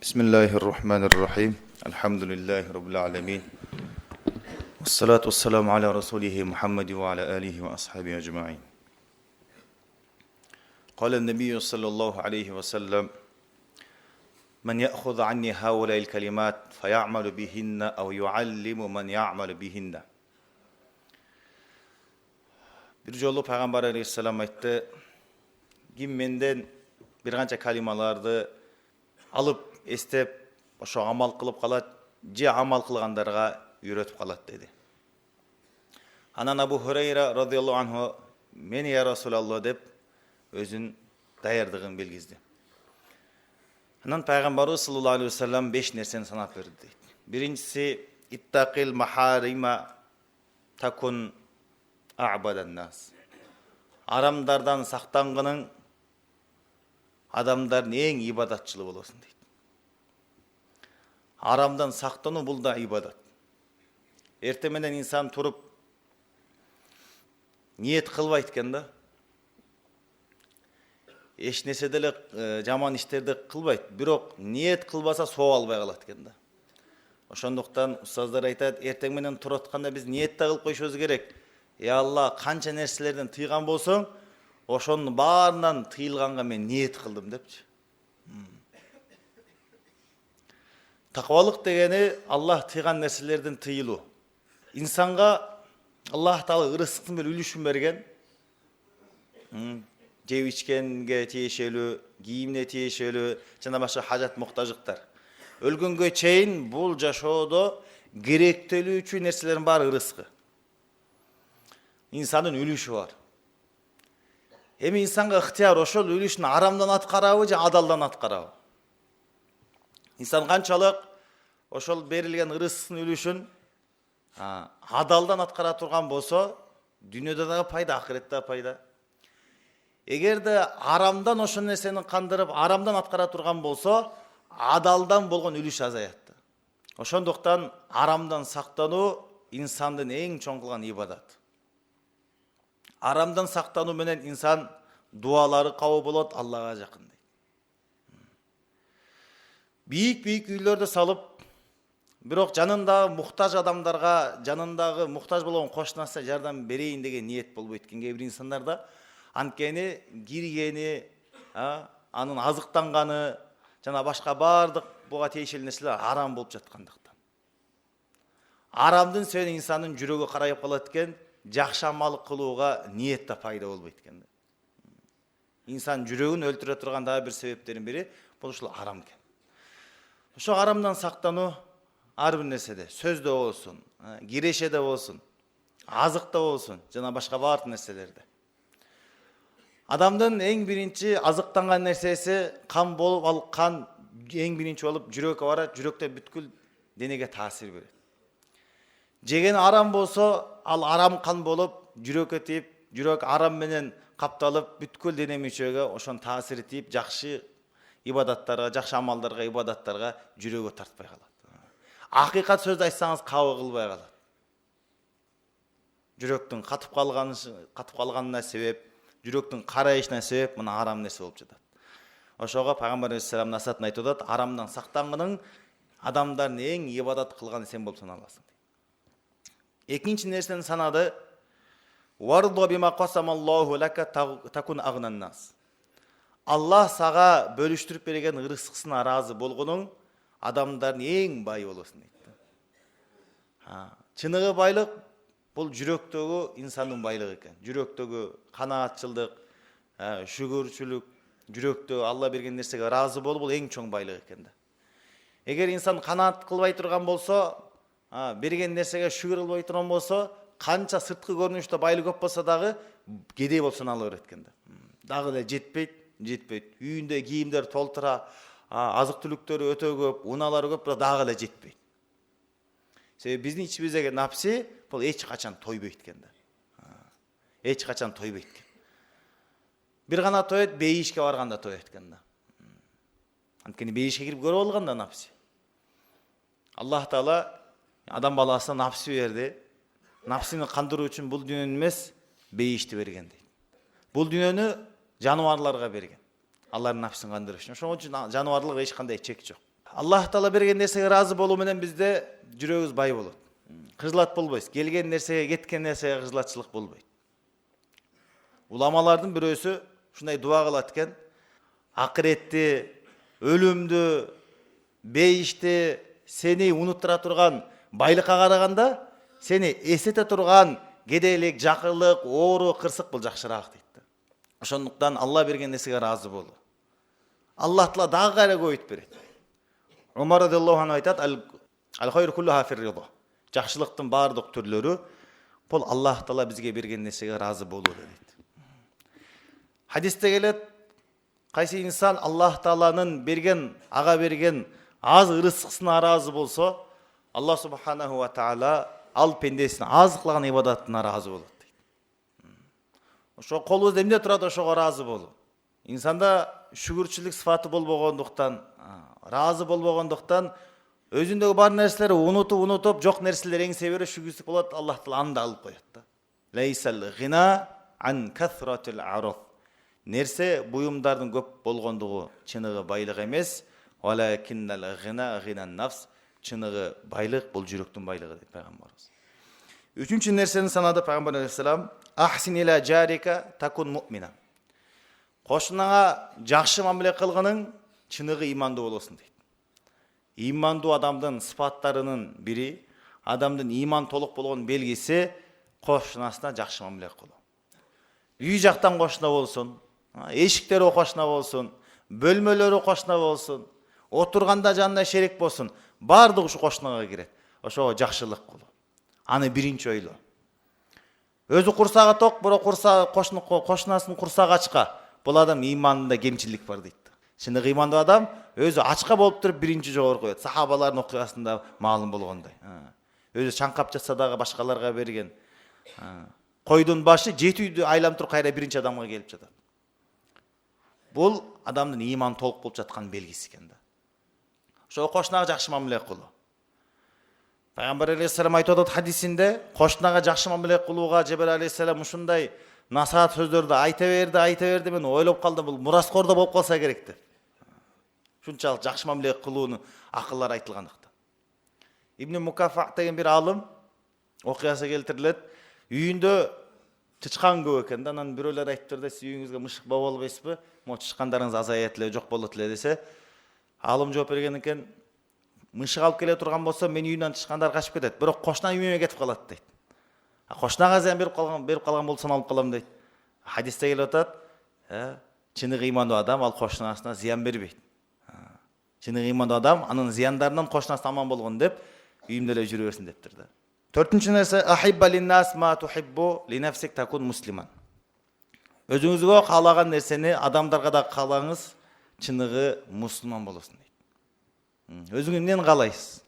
بسم الله الرحمن الرحيم الحمد لله رب العالمين والصلاة والسلام على رسوله محمد وعلى آله وأصحابه أجمعين. قال النبي صلى الله عليه وسلم من يأخذ عني هؤلاء الكلمات فيعمل بهن أو يعلم من يعمل بهن. Bir jolu Peygamber Aleyhisselam aytты, kim menden bir qancha kalimalardı alıp estep, oşo amal kılıp kalat, je amal kılgandarga үйrөтүп kalat dedi. Anan Abu Hurayra radıyallahu anhu, meni ya Resulallah dep özün dayardığın bilgizdi. Anan Peygamber sallallahu aleyhi ve sellem 5 nerseni sanap verdi deydi. Birincisi, ittaqil maharima takun a'badan nas. Aramdardan saktangının adamların en ibadatçılığı olsun deydi. Aramdan saktanu bul da ibadat. Ertemeden insan turup niyet kılbayt eken da, eş nesedele jaman işlerde kılbayt, birok niyet kılbasa soo alбай kalat eken da. Oşonduktan ustazlar aytат, ertemeden turatkanda biz niyet de kılıp koyuşubuz gerek. Ya Allah, kança nerselerden tıygan bolsoň, oşonun barından tıyılganга men niyet kıldım depçi. Takvalık degeni Allah tıygan nerselerden tıyılu. İnsanga Allah Taala ırızkın bir ülüşün bergen. Jep içkenge tiyişelүү, kiyimine tiyişelүү, жана башка hajat muhtajlıklar. Ölgөнгө чейин бул жашоодо керектелүүчү нерселердин баары ырызкы. İnsanın ülüşü var. Hem insanga ыктыяр ошол ülüşünü aramdan atkарабы же adaldan atkарабы. İnsan kançalık oşol berilgen ырызкынын ülüşün adaldan atkara turgan bolso, dünyada da payda, ahirette payda. Eğer de aramdan oşol nerseni kandırıp aramdan atkara turgan bolso, adaldan bolgon ülüş azayatты. Oşonduktan aramdan saktanu insandın en çoң kılgan ibadat. Aramdan saktanu menen insan dualары kabul bolot, Allah'a jakın deydi. Büyük üylerde salıp, birok janındağı muhtaç adamlarga, janındağı muhtaç болгон koşnasına jardam bereyin деген niyet bolуп etken bir insanlarda ankeni, girgeni, anın azıktangаны, jana başka bardık buga tiyişeli nerseler aram bolup jatkandыктан. Aramdın söyle insanın жүрөгү karayıp kalat eken, жақшы амал кылууга ниет да пайда болбойт экен. İnsan жүрөгүн өлтүрө турган дагы бир себептердин бири бул ушул арам экен. Ошо арамдан сактануу ар бир нерседе, сөздө болсун, кирешеде болсун, азыкта болсун, жана башка баардык нерселерде. Адамдын эң биринчи азыктанган нерсеси кан болуп, ал кан эң биринчи болуп жүрөккө барат, жүрөктө бүткүл денеге таасир берет. Жеген арам болсо, ал арам кан болуп, жүрөккө тийип, жүрөк арам менен капталып, бүткүл дене мүчөгө ошон таасир тийип, жакшы ибадаттарга, жакшы амалдарга, ибадаттарга жүрөгө тартпай калат. Акыйкат сөздү айтсаңыз кабыл кылбай калат. Жүрөктүн катып калганына себеп, жүрөктүн карайышына себеп мына арам нерсе болуп жатат. Ошого Пайгамбар алейхиссалам насаатын айтып атат, арамдан сактангының адамдардын эң ибадат кылганы сен болуп саналасың. Экинчи нерсени санады, варду бима касамаллаху лака такун агнан нас. Allah сага бөлүштүрүп берген ырызкысына ыраазы болгонуң адамдардын эң бай болосуң дейт. Чыныгы байлык бул жүрөктөгү инсандын байлыгы экен. Жүрөктөгү канаатчылдык, шүгүрчүлүк, жүрөктө Алла берген нерсеге ыраазы болуу бул эң чоң байлык экен да. Эгер инсан канаат кылбай турган болсо, берген нерсеге шүгүр кылбай турган болсо, канча сырткы көрүнүштө байлык көп болсо дагы кедей болсо ала берет экен да. Дагы эле жетпейт. Үйүндө кийимдер толтура, азык түлүктөрү өтө көп, унаалары көп, бирок дагы эле жетпейт. Себеби биздин ичибиздеги напси бул эч качан тойбойт экен да. Эч качан тойбойт экен. Бир гана тоет, бейишке барганда тоет экен да. Анткени бейишке кирип көрүп алган да напси. Аллах Таала адам баласына напси берди. Напсини кандыруу үчүн бул дүйнөнү эмес, бейишти берген дейт. Бул дүйнөнү жануарларга берген. Алардын напсын кандырыш үчүн. Ошон үчүн жануарлык эч кандай чек жок. Аллах Таала берген нерсеге разы болуу менен бизде жүрөгүбүз бай болот. Кыжылат болбойбуз. Келген нерсеге, кеткен нерсеге кыжылатчылык болбойт. Уламалардын бирөөсү ушундай дуа кылат экен. Акыретти, өлүмдү, бейишти сени унуттура турган байлыкка караганда сени эсете турган кедейлик, жакырлык, оору, кырсык бул жакшыраак дейт. Ошондуктан Алла берген нерсеге разы болуу. Аллах Таала дагы кайра көбөйтүп берет. Умар радиаллаху анху айтат: "Ал-хайр куллуха фир-ридо." Жакшылыктын баардык түрлөрү бул Аллах Таала бизге берген нерсеге разы болуу дейт. Хадисте келет, кайсы инсан Аллах Тааланын берген, ага берген аз ырыскысына разы болсо, Аллах субханаху ва таала ал пендесин аз кылган ибадатына разы болот дейт. Ошо колубузда эмне турат, ошого разы болуу. Инсанда шүгүрчүлүк сыфаты болбогондуктан, разы болбогондуктан өзүндөгү бар нерселери унутуп, жок нерселер эңсе берип шүгүрчүлүк болот, Аллах Таала аны да алып коет да. Лейсал гина ан касратил аров. Нерсе буюмдардын көп болгондугу чыныгы байлык эмес, валакиннал гина гинан нафс. Чыныгы байлык бул жүрөктүн байлыгы дейт пайгамбарыбыз. Үчүнчү нерсени санады пайгамбар алейхиссалам: ахсин иля жарика такун муъмина. Кошунаңа жакшы мамиле кылгының чыныгы имандуу болосуң дейт. Имандуу адамдын сыпаттарынын бири, адамдын иман толук болгон белгиси кошунасына жакшы мамиле кылуу. Үй жактан кошуна болсун, эшиктери кошуна болсун, бөлмөлөрү кошуна болсун, отурганда жанына шерек болсун, бардыгы ушу кошунага кирет. Ошого жакшылык кылуу. Аны биринчи ойлоо. Өзү курсагы ток, бирок кошунасынын курсагы ачка. Бул адам иманында кемчилик бар дейт. Чыныгы имандуу адам өзү ачка болуп туруп биринчи жогору коет. Сахабалардын окуясында маалым болгондой. Өзү чаңкап жатса дагы башкаларга берген. Койдун башы 7 үйдү айланып туруп кайра биринчи адамга келип жатат. Бул адамдын иманы толук болуп жаткан белгиси экен да. Ошо кошунага жакшы мамиле кылуу. Пайгамбар алейхиссалам айтып атат хадисинде, кошунага жакшы мамиле кылууга Жебел алейхиссалам ушундай насаат сөздөрдү айта берди, мен ойлоп калдым, бул мураскордо болуп калса керек деп. Ушунчалык жакшы мамиле кылуунун акыллар айтылгандыктан. Ибн Мукаффа деген бир алым окуясы келтирилет. Үйүндө тычкан көп экен да, анан бирөөлөр айтыптыр да, сиз үйүңүзгө мышык бап албайсызбы? Мо тычкандарыңыз азаят эле, жок болот эле десе, алым жооп берген экен, мышык алып келе турган болсо, мен үйүнөн тычкандар качып кетет, бирок кошуна үйүмө кетип калат дейт. Кошунага зыян берип калган болсо алып калам дейт. Хадисте келип атат, чыныгы имандуу адам ал кошунасына зыян бербейт. Чыныгы имандуу адам анын зыяндарынан кошунасы аман болгон деп, үйүмдө эле жүрө берсин дептир да. Төртүнчү нерсе, ахибба лин-нас ма тухиббу ли нафсик такун муслиман. Өзүңүзгө каалаган нерсени адамдарга да каалаңыз, чыныгы мусулман болосун дейт. Өзүңүз эмнени каалайсыз?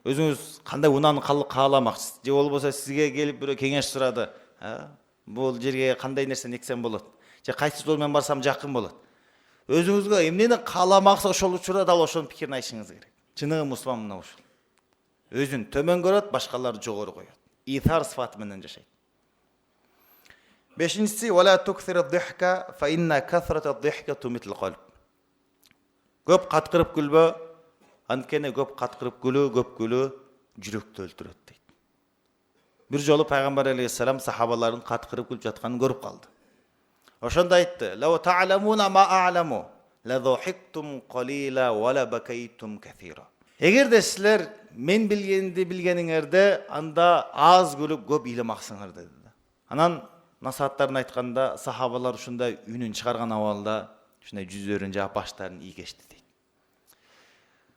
Өзүңүз кандай унааны кааламакчысыз? Же болбосо сизге келип бирөө кеңеш сурады. Бул жерге кандай нерсени эксем болот? Же кайсы жол менен барсам жакын болот? Өзүңүзгө эмнени кааламаксыз, ошол учурда дал ошонун пикирин айтышыңыз керек. Чыныгы мусулман мына ушул. Өзүн төмөн көрөт, башкаларды жогору коёт. Ithar сыфаты менен жашайт. Бешинчиси, вала туксиру дихка фа инна касрату дихка тумитл қалб. Көп каткырып күлбө, анткени көп каткырып күлүү, көп күлүү жүрөктү өлтүрөт дейт. Бир жолу пайгамбар алейхиссалам сахабалардын каткырып күлүп жатканын көрүп калды. Ошондо айтты: "Лау та'ламуна ма a'lamu, la dhahiktum qalila wa la bakaytum kathira." Эгерде силер мен билгенди билгениңерде, анда аз күлүп көп ыйламаксыңар деди. Анан насааттарын айтканда сахабалар ушундай үнүн чыгарган абалда ушундай жүздөрүн жаап баштарын ийгешти дейт.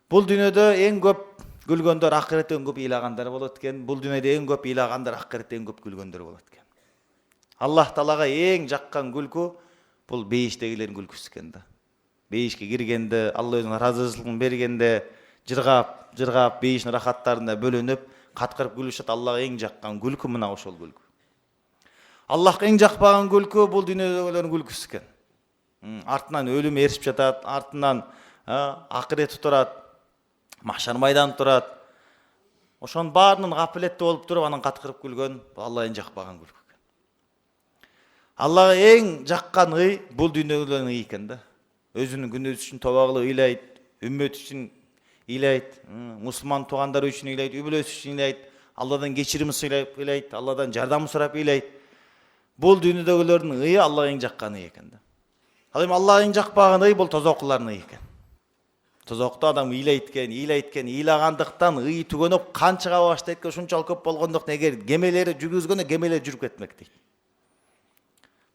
Бул дүйнөдө эң көп күлгөндөр акыретте эң көп ыйлагандар болот экен. Бул дүйнөдө эң көп ыйлагандар акыретте эң көп күлгөндөр болот экен. Аллах Таалага эң жаккан күлкү бул бейиштегилердин күлкүсү экен да. Бейишке киргенде, Алла өзүнүн ыраазычылыгын бергенде, жыргап бейиштин рахаттарында бөлөнүп, каткырып күлүшөт. Аллага эң жаккан күлкү мына ошол күлкү. Аллахка эң жакпаган күлкү бул дүйнөдөгүлөрдүн күлкүсү экен. Артынан өлүм ээрчип жатат, артынан акырет турат, махшар майдан турат. Ошонун баарынын гафилетте болуп туруп, анан каткырып күлгөн бул Алла эң жакпаган күлкү экен. Аллага эң жаккан ый бул дүйнөдөгүлөрдүн ый экен да. Өзүнүн күнөөсү үчүн тобо кылып ыйлайт, үммөт үчүн ыйлайт, мусулман туугандары үчүн ыйлайт, үй бүлөсү үчүн ыйлайт, Алладан кечирим суйлап ыйлайт, Алладан жардам сурап ыйлайт. Бул дүйнөдөгүлөрдүн ыйы Аллага эң жаккан ый экен да. Ал эми Аллага эң жакпаган ый бул тозокулардын ый экен. Тозокто адам ыйлайт экен, ыйлагандыктан ый түгөнөп канчага баштайт экен, ушунчалык көп болгондуктан эгер кемелери жүргүзгөндө кемелер жүрүп кетмек дейт.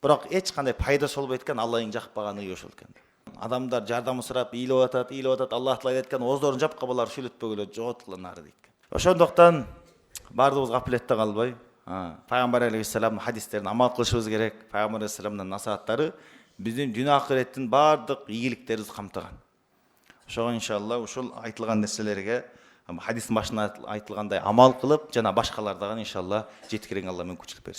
Бирок эч кандай пайдасы болбойт экен, Алла эң жакпаган ый ошол экен. Адамдар жардам сурап ыйлап атат, Аллах таала айткан ооздорун жапка булар сүйлөтпөгүлө жоготкула нары дейт. Ошондуктан бардыгыбыз гаплетте калбай, Пайгамбар алейхиссаламдын хадистерине амал кылышыбыз керек. Пайгамбар алейхиссаламдын насааттары биздин дүйнө акыреттин бардык ийгиликтерибизди камтыган. Ошого иншалла ушул айтылган нерселерге хадистин башында айтылгандай амал кылып, жана башкалар дагы иншалла жеткирген Алла мүмкүнчүлүк берсин.